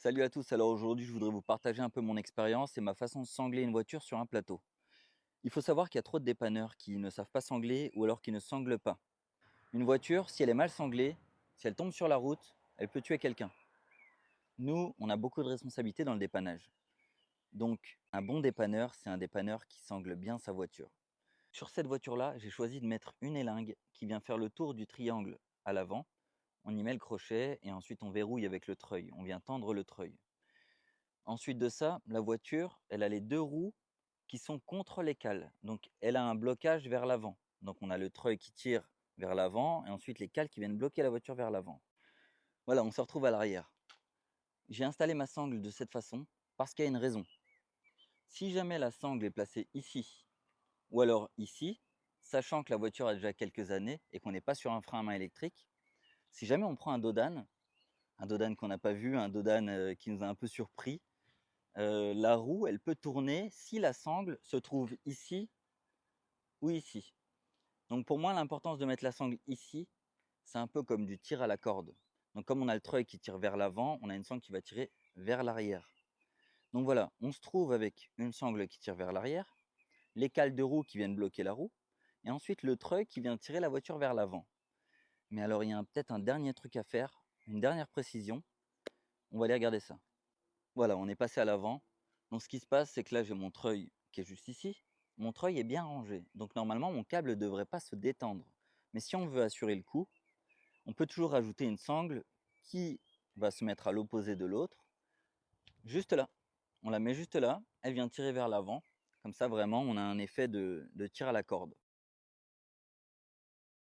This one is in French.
Salut à tous, alors aujourd'hui je voudrais vous partager un peu mon expérience et ma façon de sangler une voiture sur un plateau. Il faut savoir qu'il y a trop de dépanneurs qui ne savent pas sangler ou alors qui ne sanglent pas. Une voiture, si elle est mal sanglée, si elle tombe sur la route, elle peut tuer quelqu'un. Nous, on a beaucoup de responsabilités dans le dépannage. Donc un bon dépanneur, c'est un dépanneur qui sangle bien sa voiture. Sur cette voiture-là, j'ai choisi de mettre une élingue qui vient faire le tour du triangle à l'avant. On y met le crochet et ensuite on verrouille avec le treuil. On vient tendre le treuil. Ensuite de ça, la voiture, elle a les 2 roues qui sont contre les cales. Donc elle a un blocage vers l'avant. Donc on a le treuil qui tire vers l'avant et ensuite les cales qui viennent bloquer la voiture vers l'avant. Voilà, on se retrouve à l'arrière. J'ai installé ma sangle de cette façon parce qu'il y a une raison. Si jamais la sangle est placée ici ou alors ici, sachant que la voiture a déjà quelques années et qu'on n'est pas sur un frein à main électrique, si jamais on prend un dodan qu'on n'a pas vu, un dodan qui nous a un peu surpris, la roue, elle peut tourner si la sangle se trouve ici ou ici. Donc pour moi, l'importance de mettre la sangle ici, c'est un peu comme du tir à la corde. Donc comme on a le treuil qui tire vers l'avant, on a une sangle qui va tirer vers l'arrière. Donc voilà, on se trouve avec une sangle qui tire vers l'arrière, les cales de roue qui viennent bloquer la roue, et ensuite le treuil qui vient tirer la voiture vers l'avant. Mais alors il y a peut-être un dernier truc à faire, une dernière précision. On va aller regarder ça. Voilà, on est passé à l'avant. Donc ce qui se passe, c'est que là, j'ai mon treuil qui est juste ici. Mon treuil est bien rangé. Donc normalement, mon câble ne devrait pas se détendre. Mais si on veut assurer le coup, on peut toujours rajouter une sangle qui va se mettre à l'opposé de l'autre, juste là. On la met juste là, elle vient tirer vers l'avant. Comme ça, vraiment, on a un effet de tir à la corde.